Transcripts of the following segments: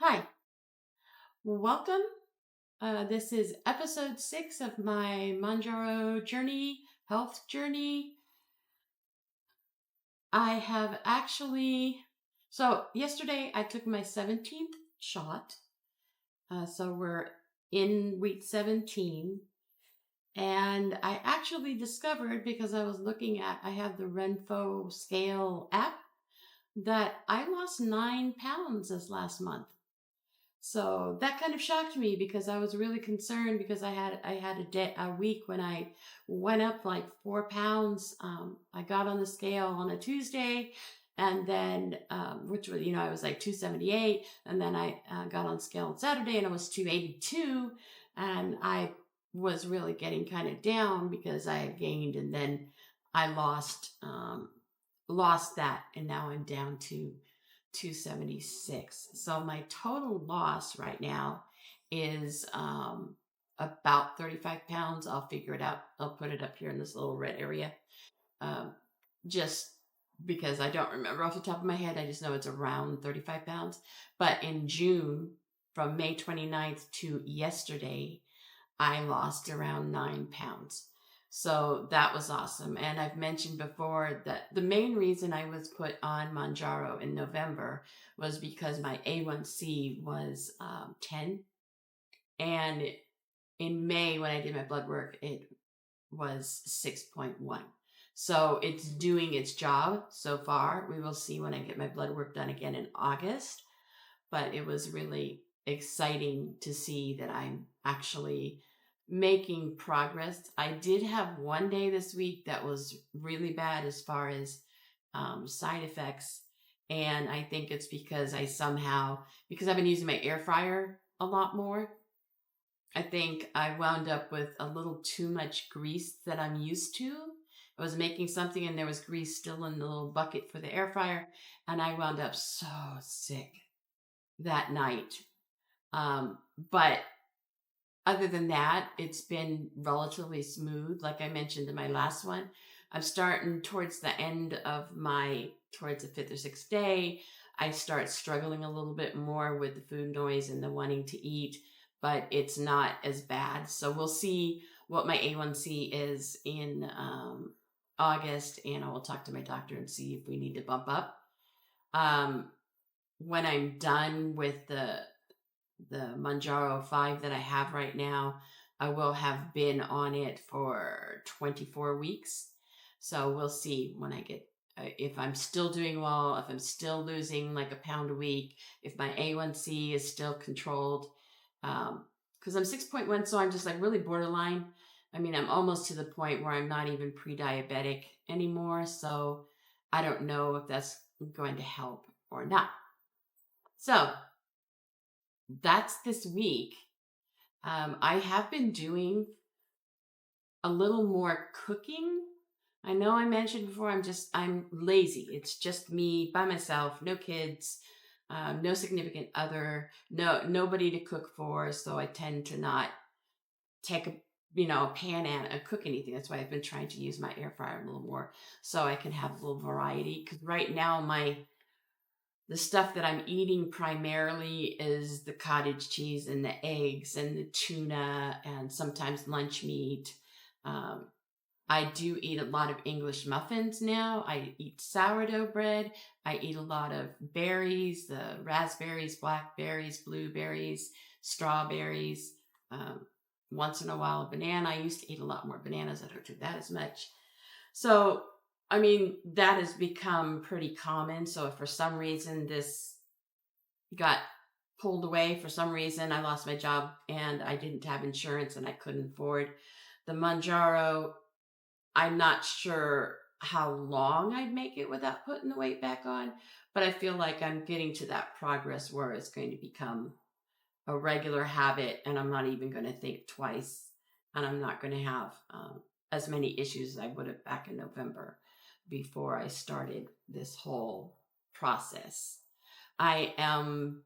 Hi, welcome. This is episode 6 of my Mounjaro journey, health journey. I have yesterday I took my 17th shot. So we're in week 17. And I actually discovered, because I have the Renfo scale app, that I lost 9 pounds this last month. So that kind of shocked me because I was really concerned because I had a week when I went up like 4 pounds. I got on the scale on a Tuesday, and then which was I was like 278, and then I got on scale on Saturday and I was 282, and I was really getting kind of down because I had gained and then I lost that, and now I'm down to 276. So my total loss right now is about 35 pounds. I'll figure it out. I'll put it up here in this little red area. Um, just because I don't remember off the top of my head. I just know it's around 35 pounds. But in June, from May 29th to yesterday, I lost around 9 pounds. So that was awesome. And I've mentioned before that the main reason I was put on Mounjaro in November was because my A1C was 10. And in May, when I did my blood work, it was 6.1. So it's doing its job so far. We will see when I get my blood work done again in August. But it was really exciting to see that I'm actually making progress. I did have one day this week that was really bad as far as side effects. And I think it's because because I've been using my air fryer a lot more, I think I wound up with a little too much grease that I'm used to. I was making something and there was grease still in the little bucket for the air fryer, and I wound up so sick that night. But other than that, it's been relatively smooth. Like I mentioned in my last one, I'm starting towards towards the fifth or sixth day. I start struggling a little bit more with the food noise and the wanting to eat, but it's not as bad. So we'll see what my A1C is in August, and I will talk to my doctor and see if we need to bump up. Um, when I'm done with the Mounjaro 5 that I have right now, I will have been on it for 24 weeks. So we'll see when I get, if I'm still doing well, if I'm still losing like a pound a week, if my A1C is still controlled. Because I'm 6.1, so I'm just like really borderline. I mean, I'm almost to the point where I'm not even pre-diabetic anymore. So I don't know if that's going to help or not. So that's this week. I have been doing a little more cooking. I know I mentioned before, I'm lazy. It's just me by myself, no kids, no significant other, nobody to cook for. So I tend to not take a pan and cook anything. That's why I've been trying to use my air fryer a little more so I can have a little variety. Because right now the stuff that I'm eating primarily is the cottage cheese and the eggs and the tuna and sometimes lunch meat. Um, I do eat a lot of English muffins now. I eat sourdough bread. I eat a lot of berries, the raspberries, blackberries, blueberries, strawberries. Um, Once in a while, a banana. I used to eat a lot more bananas. I don't do that as much. So, I mean, that has become pretty common. So, if for some reason this got pulled away, for some reason I lost my job and I didn't have insurance and I couldn't afford the Mounjaro, I'm not sure how long I'd make it without putting the weight back on, but I feel like I'm getting to that progress where it's going to become a regular habit and I'm not even going to think twice, and I'm not going to have as many issues as I would have back in November before I started this whole process. I am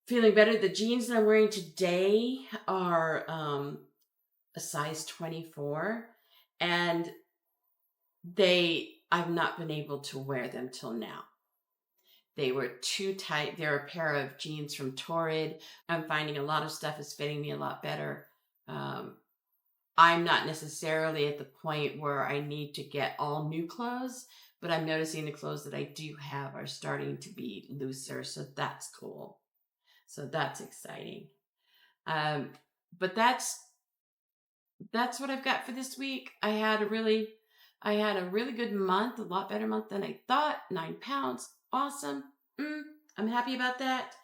feeling better. The jeans that I'm wearing today are a size 24, and I've not been able to wear them till now. They were too tight. They're a pair of jeans from Torrid. I'm finding a lot of stuff is fitting me a lot better. Um, I'm not necessarily at the point where I need to get all new clothes, but I'm noticing the clothes that I do have are starting to be looser. So that's cool. So that's exciting. Um, but that's what I've got for this week. I had a really good month, a lot better month than I thought. 9 pounds. Awesome. I'm happy about that.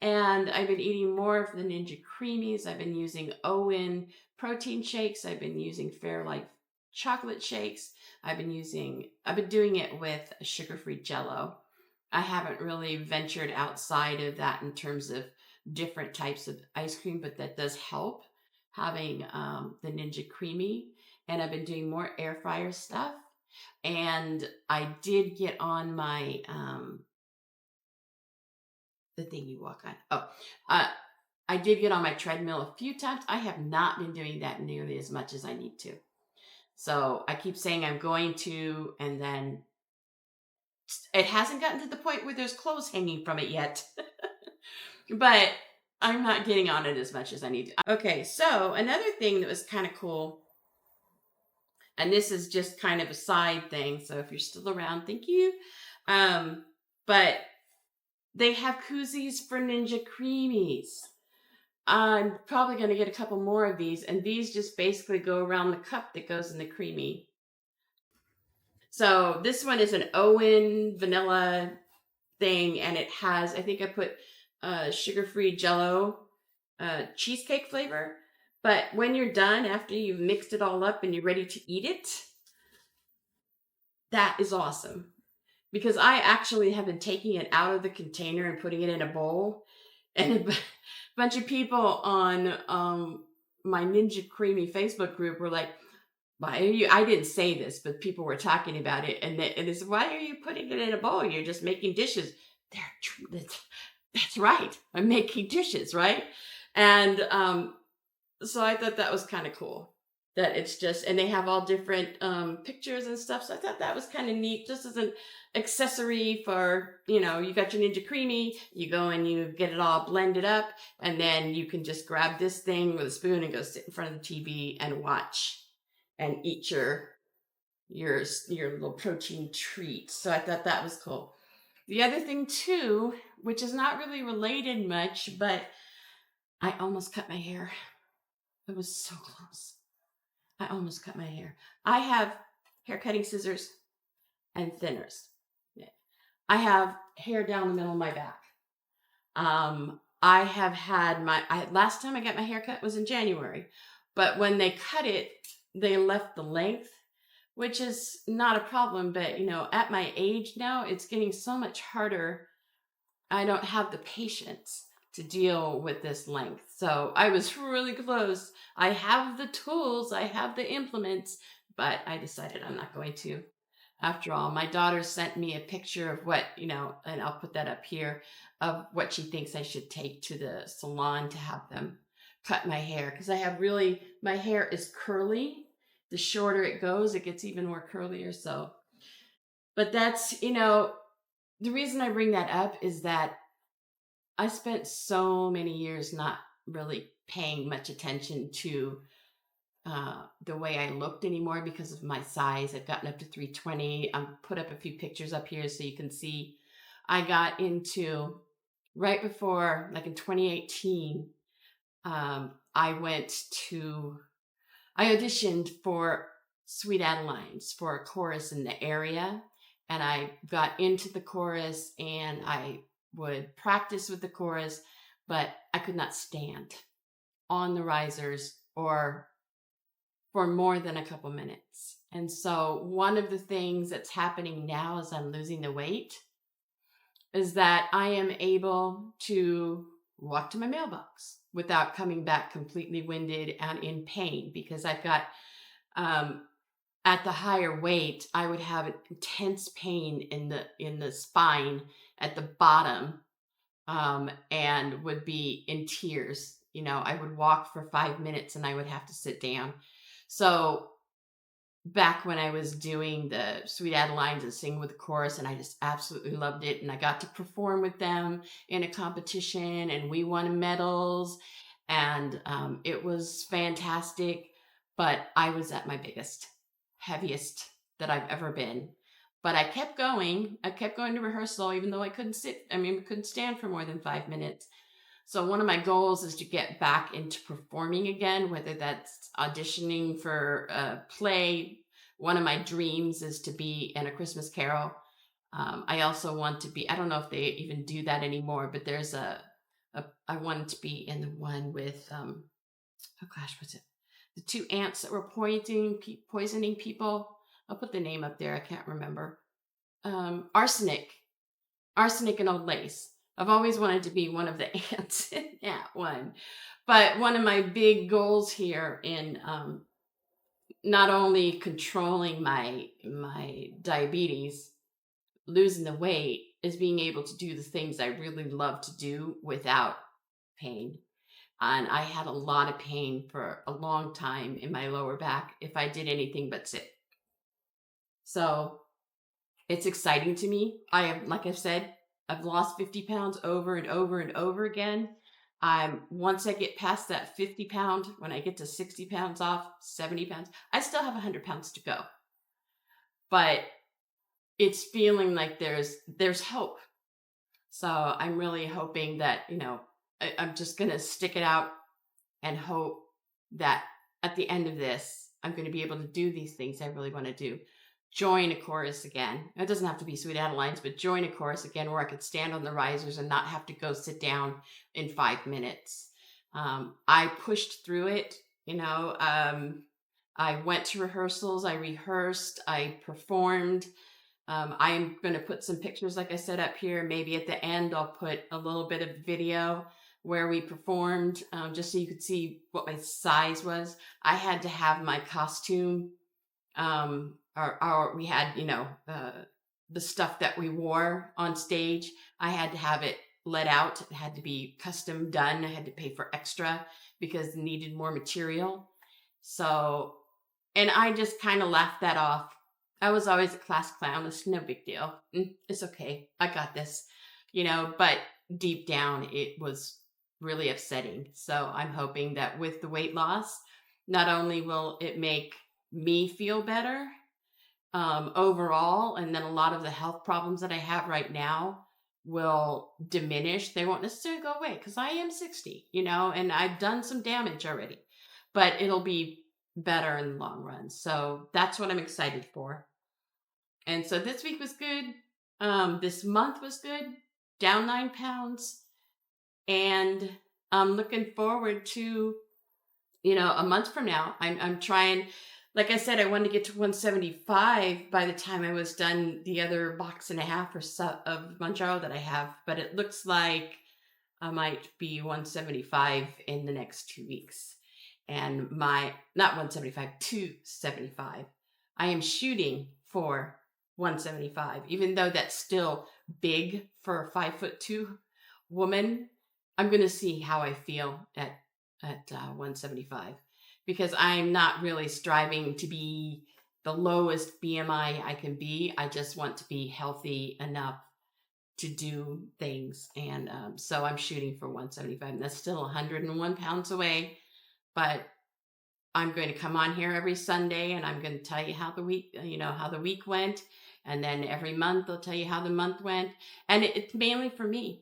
And I've been eating more of the Ninja Creamies. I've been using Owen protein shakes. I've been using Fairlife chocolate shakes. I've been doing it with a sugar-free Jello. I haven't really ventured outside of that in terms of different types of ice cream, but that does help having the Ninja Creamy. And I've been doing more air fryer stuff. And I did get on my the thing you walk on. Uh, I did get on my treadmill a few times. I have not been doing that nearly as much as I need to. So I keep saying I'm going to, and then it hasn't gotten to the point where there's clothes hanging from it yet. But I'm not getting on it as much as I need to. Okay, so another thing that was kind of cool, and this is just kind of a side thing, so if you're still around, thank you. But they have koozies for Ninja Creamies. I'm probably going to get a couple more of these, and these just basically go around the cup that goes in the creamy. So this one is an Owen vanilla thing, and it has, I think I put sugar-free Jello cheesecake flavor. But when you're done, after you've mixed it all up and you're ready to eat it, that is awesome. Because I actually have been taking it out of the container and putting it in a bowl, and a bunch of people on my Ninja Creamy Facebook group were like, "Why are you?" I didn't say this, but people were talking about it, and they said, "Why are you putting it in a bowl? You're just making dishes." That's right. I'm making dishes, right? And so I thought that was kind of cool. That it's just, and they have all different pictures and stuff. So I thought that was kind of neat, just as an accessory for, you got your Ninja Creamy, you go and you get it all blended up, and then you can just grab this thing with a spoon and go sit in front of the TV and watch and eat your little protein treat. So I thought that was cool. The other thing too, which is not really related much, but I almost cut my hair. It was so close. I almost cut my hair. I have hair cutting scissors and thinners. I have hair down the middle of my back. I have had last time I got my hair cut was in January, but when they cut it, they left the length, which is not a problem. But at my age now, it's getting so much harder. I don't have the patience to deal with this length. So I was really close. I have the tools, I have the implements, but I decided I'm not going to. After all, my daughter sent me a picture of what, and I'll put that up here, of what she thinks I should take to the salon to have them cut my hair. Because my hair is curly. The shorter it goes, it gets even more curlier. So, but that's, the reason I bring that up is that I spent so many years not really paying much attention to the way I looked anymore because of my size. I've gotten up to 320. Put up a few pictures up here so you can see. I got into right before, like in 2018, I auditioned for Sweet Adelines for a chorus in the area. And I got into the chorus and I would practice with the chorus, but I could not stand on the risers or for more than a couple minutes. And so one of the things that's happening now as I'm losing the weight is that I am able to walk to my mailbox without coming back completely winded and in pain, because I've got at the higher weight, I would have intense pain in the spine at the bottom, and would be in tears. I would walk for 5 minutes and I would have to sit down. So back when I was doing the Sweet Adelines and singing with the chorus, and I just absolutely loved it. And I got to perform with them in a competition, and we won medals, and it was fantastic. But I was at my biggest, heaviest that I've ever been. But I kept going. I kept going to rehearsal, even though I couldn't sit. I mean, couldn't stand for more than 5 minutes. So one of my goals is to get back into performing again, whether that's auditioning for a play. One of my dreams is to be in A Christmas Carol. I also want to be, I don't know if they even do that anymore, but there's I wanted to be in the one with, oh gosh, what's it? The two ants that were poisoning people. I'll put the name up there. I can't remember. Arsenic. Arsenic and Old Lace. I've always wanted to be one of the ants in that one. But one of my big goals here in not only controlling my diabetes, losing the weight, is being able to do the things I really love to do without pain. And I had a lot of pain for a long time in my lower back if I did anything but sit. So it's exciting to me. I have, like I've said, I've lost 50 pounds over and over and over again. Once I get past that 50 pound, when I get to 60 pounds off, 70 pounds, I still have 100 pounds to go. But it's feeling like there's hope. So I'm really hoping that, I'm just going to stick it out and hope that at the end of this, I'm going to be able to do these things I really want to do. Join a chorus again. It doesn't have to be Sweet Adelines, but join a chorus again where I could stand on the risers and not have to go sit down in 5 minutes. I pushed through it, I went to rehearsals, I rehearsed, I performed. I'm going to put some pictures, like I said, up here. Maybe at the end, I'll put a little bit of video where we performed, just so you could see what my size was. I had to have my costume, we had, the stuff that we wore on stage. I had to have it let out. It had to be custom done. I had to pay for extra because it needed more material. So, and I just kind of laughed that off. I was always a class clown. It's no big deal. It's okay. I got this, but deep down it was really upsetting. So I'm hoping that with the weight loss, not only will it make me feel better overall, and then a lot of the health problems that I have right now will diminish. They won't necessarily go away because I am 60, and I've done some damage already, but it'll be better in the long run. So that's what I'm excited for. And so this week was good. This month was good. Down 9 pounds. And I'm looking forward to, a month from now. I'm trying, like I said, I wanted to get to 175 by the time I was done the other box and a half or so of Mounjaro that I have. But it looks like I might be 175 in the next 2 weeks. And not 175, 275. I am shooting for 175, even though that's still big for a 5'2" woman. I'm going to see how I feel at 175 because I'm not really striving to be the lowest BMI I can be. I just want to be healthy enough to do things. And so I'm shooting for 175. And that's still 101 pounds away. But I'm going to come on here every Sunday and I'm going to tell you how the week went. And then every month I'll tell you how the month went. And it's mainly for me.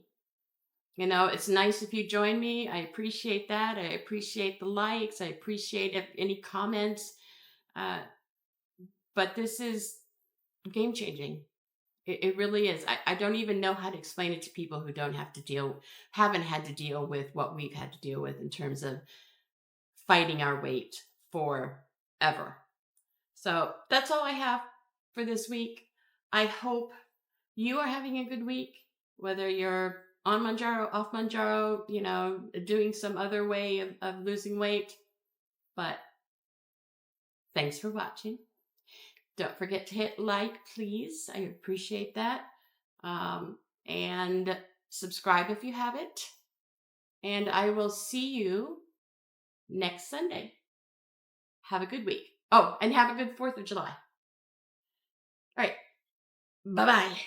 It's nice if you join me. I appreciate that. I appreciate the likes. I appreciate any comments. But this is game changing. It really is. I don't even know how to explain it to people who haven't had to deal with what we've had to deal with in terms of fighting our weight forever. So that's all I have for this week. I hope you are having a good week, whether you're on Mounjaro, off Mounjaro, doing some other way of losing weight. But thanks for watching. Don't forget to hit like, please. I appreciate that. And subscribe if you haven't. And I will see you next Sunday. Have a good week. Oh, and have a good 4th of July. All right. Bye bye.